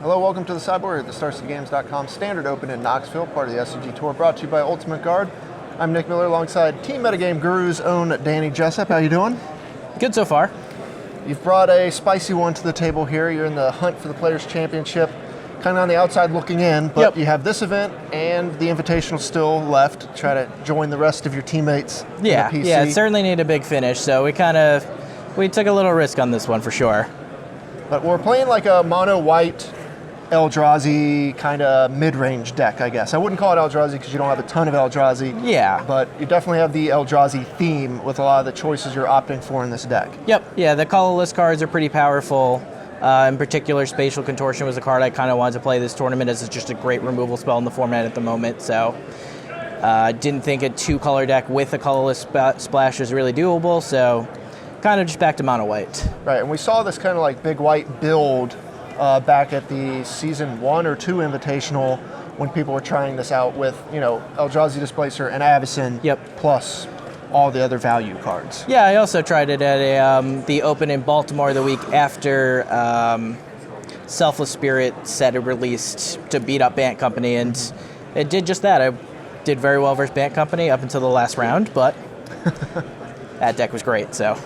Hello, welcome to the sideboard at the StarCityGames.com standard open in Knoxville, part of the SCG Tour, brought to you by Ultimate Guard. I'm Nick Miller alongside Team Metagame Guru's own Danny Jessup. How you doing? Good so far. You've brought a spicy one to the table here. You're in the hunt for the Players' Championship, kind of on the outside looking in, but You have this event and the Invitational still left. Try to join the rest of your teammates in the PC. Yeah, it certainly need a big finish, so we took a little risk on this one for sure. But we're playing like a mono-white Eldrazi kind of mid-range deck, I guess. I wouldn't call it Eldrazi because you don't have a ton of Eldrazi. Yeah. But you definitely have the Eldrazi theme with a lot of the choices you're opting for in this deck. Yep, yeah, the colorless cards are pretty powerful. In particular, Spatial Contortion was a card I kind of wanted to play this tournament as it's just a great removal spell in the format at the moment. So didn't think a 2-color deck with a colorless splash was really doable, so kind of just back to mono white. Right, and we saw this kind of like big white build back at the season 1 or 2 Invitational when people were trying this out with, Eldrazi Displacer and Avacyn, plus all the other value cards. Yeah, I also tried it at the Open in Baltimore the week after Selfless Spirit set it released to beat up Bant Company, and it did just that. I did very well versus Bant Company up until the last round, but that deck was great, so.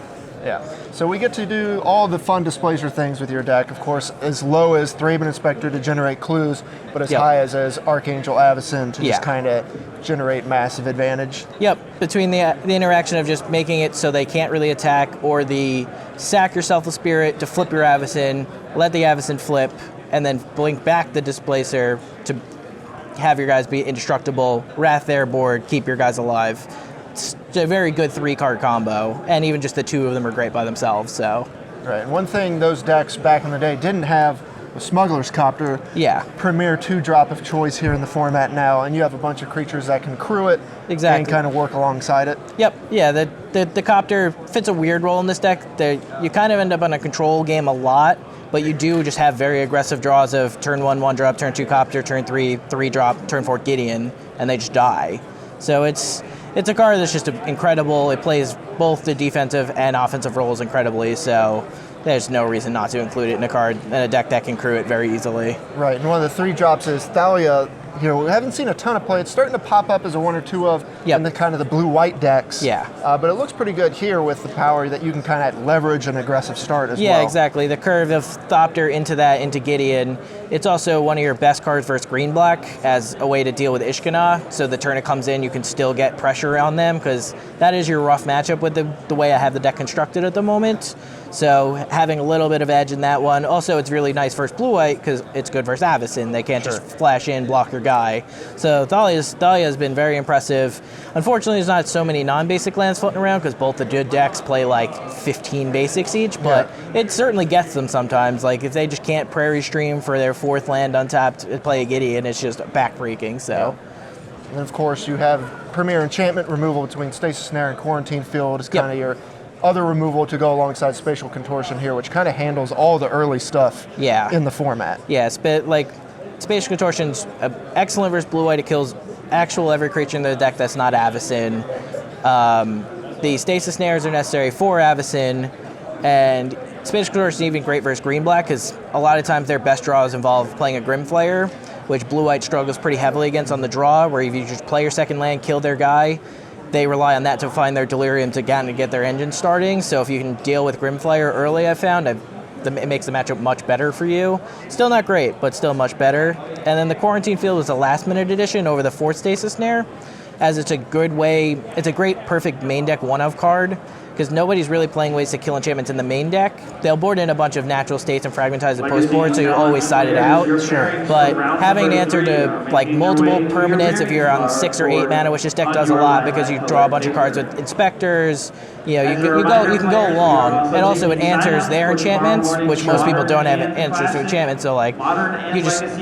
Yeah, so we get to do all the fun Displacer things with your deck, of course, as low as Thraben Inspector to generate clues, but as high as Archangel Avacyn to just kind of generate massive advantage. Yep, between the interaction of just making it so they can't really attack, or the sack your Selfless Spirit to flip your Avacyn, let the Avacyn flip, and then blink back the Displacer to have your guys be indestructible, Wrath their board, keep your guys alive. It's a very good 3-card combo, and even just the 2 of them are great by themselves. So, right. And one thing those decks back in the day didn't have was Smuggler's Copter. Yeah. Premier 2-drop of choice here in the format now, and you have a bunch of creatures that can crew it and kind of work alongside it. Yep. Yeah. The Copter fits a weird role in this deck. You kind of end up on a control game a lot, but you do just have very aggressive draws of turn 1, 1-drop, turn 2 Copter, turn 3, 3-drop, turn 4 Gideon, and they just die. So it's a card that's just incredible. It plays both the defensive and offensive roles incredibly, so there's no reason not to include it in a deck that can crew it very easily. Right, and one of the 3-drops is Thalia. We haven't seen a ton of play. It's starting to pop up as a 1 or 2 of in the kind of the blue-white decks. Yeah. But it looks pretty good here with the power that you can kind of leverage an aggressive start as well. Yeah, exactly. The curve of Thopter into Gideon. It's also one of your best cards versus green-black as a way to deal with Ishkana. So the turn it comes in, you can still get pressure on them because that is your rough matchup with the way I have the deck constructed at the moment. So having a little bit of edge in that one. Also, it's really nice versus blue-white because it's good versus Avacyn. They can't just flash in, block your guy. So Thalia has been very impressive. Unfortunately, there's not so many non-basic lands floating around because both the good decks play like 15 basics each, but it certainly gets them sometimes. Like if they just can't Prairie Stream for their 4th land untapped, play a Gideon, it's just backbreaking. So. Yeah. And of course, you have Premier Enchantment removal between Stasis Snare and Quarantine Field is kind of your other removal to go alongside Spatial Contortion here, which kind of handles all the early stuff in the format. Yeah, Spatial Contortion's excellent versus blue-white. It kills every creature in the deck that's not Avacyn. The Stasis Snares are necessary for Avacyn, and Spatial Contortion is even great versus green-black because a lot of times their best draws involve playing a Grimflayer, which blue-white struggles pretty heavily against on the draw, where if you just play your second land, kill their guy, they rely on that to find their Delirium to get their engine starting. So if you can deal with Grimflayer early, I found, it makes the matchup much better for you. Still not great, but still much better. And then the Quarantine Field was a last-minute addition over the 4th Stasis Snare, as it's a great perfect main deck 1-of card, because nobody's really playing ways to kill enchantments in the main deck. They'll board in a bunch of natural states and fragmentize the post board, so you always side it out. But having an answer to like multiple permanents if you're on 6 or 8 mana, which this deck does a lot because you draw a bunch of cards with inspectors, you can go long, and also it answers their enchantments, which most people don't have answers to enchantments. So like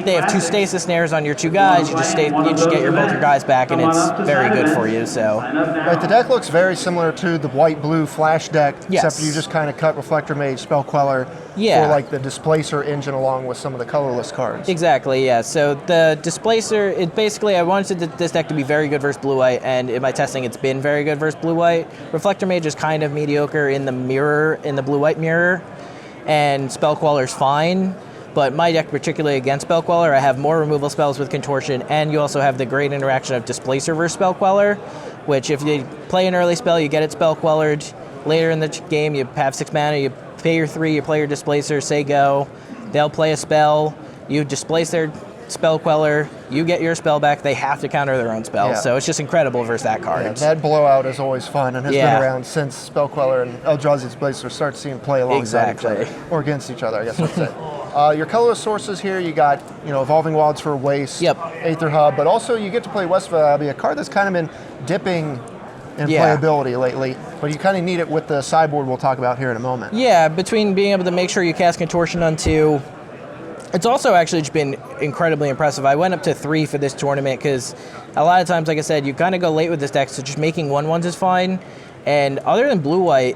they have 2 Stasis Snares on your 2 guys, you just get both your guys back, and it's very good for you. So right, the deck looks very similar to the white-blue Flash deck, except you just kind of cut Reflector Mage, Spell Queller for like the Displacer engine along with some of the colorless cards. Exactly, yeah. So the Displacer, I wanted this deck to be very good versus blue-white, and in my testing it's been very good versus blue-white. Reflector Mage is kind of mediocre in the blue-white mirror, and Spell Queller's fine. But my deck, particularly against Spell Queller, I have more removal spells with Contortion, and you also have the great interaction of Displacer versus Spell Queller, which if you play an early spell, you get it Spell Quellered. Later in the game, you have 6 mana, you pay your 3, you play your Displacer, say go. They'll play a spell, you displace their Spell Queller, you get your spell back, they have to counter their own spell. So it's just incredible versus that card. Yeah, that blowout is always fun and has been around since Spell Queller and Eldrazi Displacer start seeing play alongside each other, or against each other, I guess I'd say. Your colorless sources here, you got Evolving Wilds for Waste, Aether Hub, but also you get to play West Valley, a card that's kind of been dipping in playability lately, but you kind of need it with the sideboard we'll talk about here in a moment. Yeah, between being able to make sure you cast Contortion on 2, it's also actually just been incredibly impressive. I went up to 3 for this tournament because a lot of times, like I said, you kind of go late with this deck, so just making 1/1s is fine. And other than blue-white,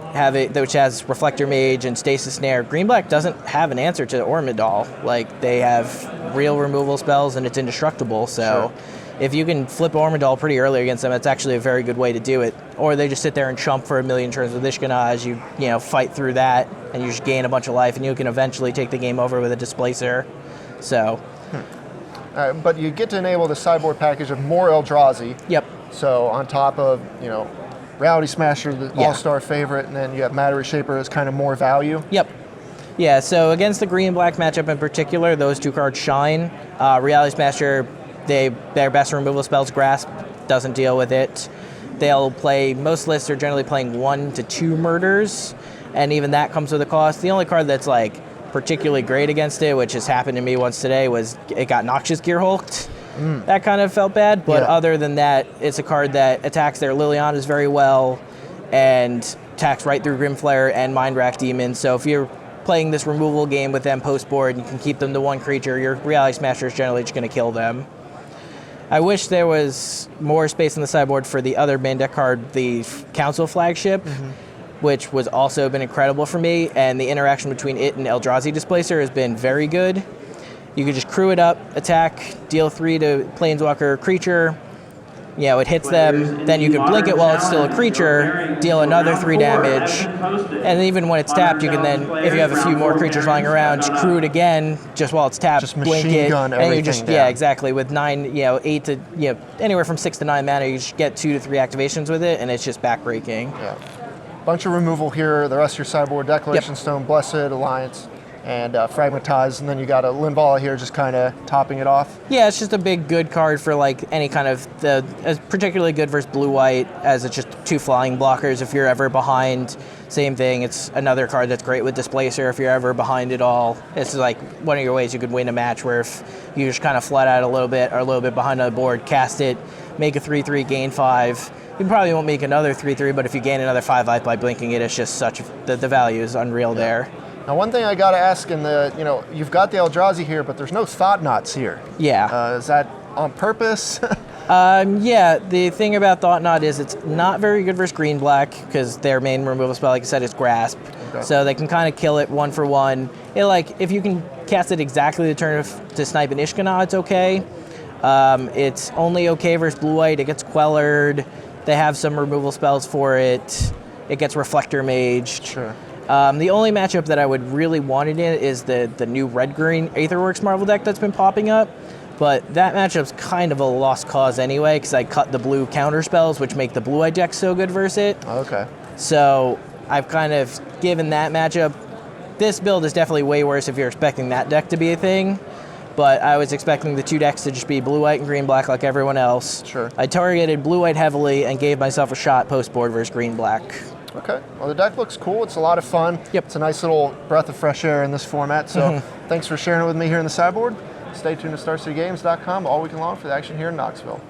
which has Reflector Mage and Stasis Snare, green-black doesn't have an answer to Ormidal. Like, they have real removal spells and it's indestructible, so if you can flip Ormidal pretty early against them, it's actually a very good way to do it. Or they just sit there and chump for a million turns with Ishkanaz, you fight through that, and you just gain a bunch of life, and you can eventually take the game over with a Displacer. So. But you get to enable the sideboard package of more Eldrazi. So on top of, Reality Smasher, the all-star favorite, and then you have Matter Reshaper as kind of more value. Yeah, so against the green-black matchup in particular, those 2 cards shine. Reality Smasher, their best removal spells, Grasp, doesn't deal with it. They'll play, most lists are generally playing 1 to 2 murders, and even that comes with a cost. The only card that's particularly great against it, which has happened to me once today, was it got Noxious Gear Hulked. That kind of felt bad, but other than that, it's a card that attacks their Lilianas very well and attacks right through Grimflare and Mindrack Demon. So if you're playing this removal game with them post-board, you can keep them to 1 creature, your Reality Smasher is generally just going to kill them. I wish there was more space in the sideboard for the other main deck card, the Council Flagship, which was also been incredible for me, and the interaction between it and Eldrazi Displacer has been very good. You could just crew it up, attack, deal 3 to Planeswalker creature. It hits them. Then you can blink it while it's still a creature, deal another 3 damage. And even when it's tapped, you can then, if you have a few more creatures lying around, just crew it again, just while it's tapped, just blink machine it. gun And you everything just, down. exactly. With 9, 8 to, anywhere from 6 to 9 mana, you just get 2 to 3 activations with it, and it's just backbreaking. Bunch of removal here. The rest of your sideboard: Declaration Stone, Blessed, Alliance, and Fragmentize, and then you got a Linvala here just kind of topping it off. Yeah, it's just a big good card for any kind of particularly good versus blue-white, as it's just 2 flying blockers if you're ever behind. Same thing, it's another card that's great with Displacer if you're ever behind it all. It's one of your ways you could win a match where if you just kind of flat out a little bit or a little bit behind on the board, cast it, make a 3/3, gain 5. You probably won't make another 3/3, but if you gain another 5 life by blinking it, it's just the value is unreal there. Now, one thing I got to ask, you've got the Eldrazi here, but there's no Thought Knots here. Is that on purpose? The thing about Thought Knot is it's not very good versus green-black because their main removal spell, like I said, is Grasp. So they can kind of kill it 1 for 1. If you can cast it exactly the turn to snipe an Ishkanah, it's okay. It's only okay versus blue-white. It gets Quellered. They have some removal spells for it. It gets Reflector Mage. The only matchup that I would really want it in is the new red-green Aetherworks Marvel deck that's been popping up. But that matchup's kind of a lost cause anyway, because I cut the blue counter spells, which make the blue-eye deck so good versus it. So I've kind of given that matchup. This build is definitely way worse if you're expecting that deck to be a thing. But I was expecting the 2 decks to just be blue-white and green-black like everyone else. I targeted blue-white heavily and gave myself a shot post-board versus green-black. Okay. Well, the deck looks cool. It's a lot of fun. It's a nice little breath of fresh air in this format. So thanks for sharing it with me here in the sideboard. Stay tuned to StarCityGames.com all weekend long for the action here in Knoxville.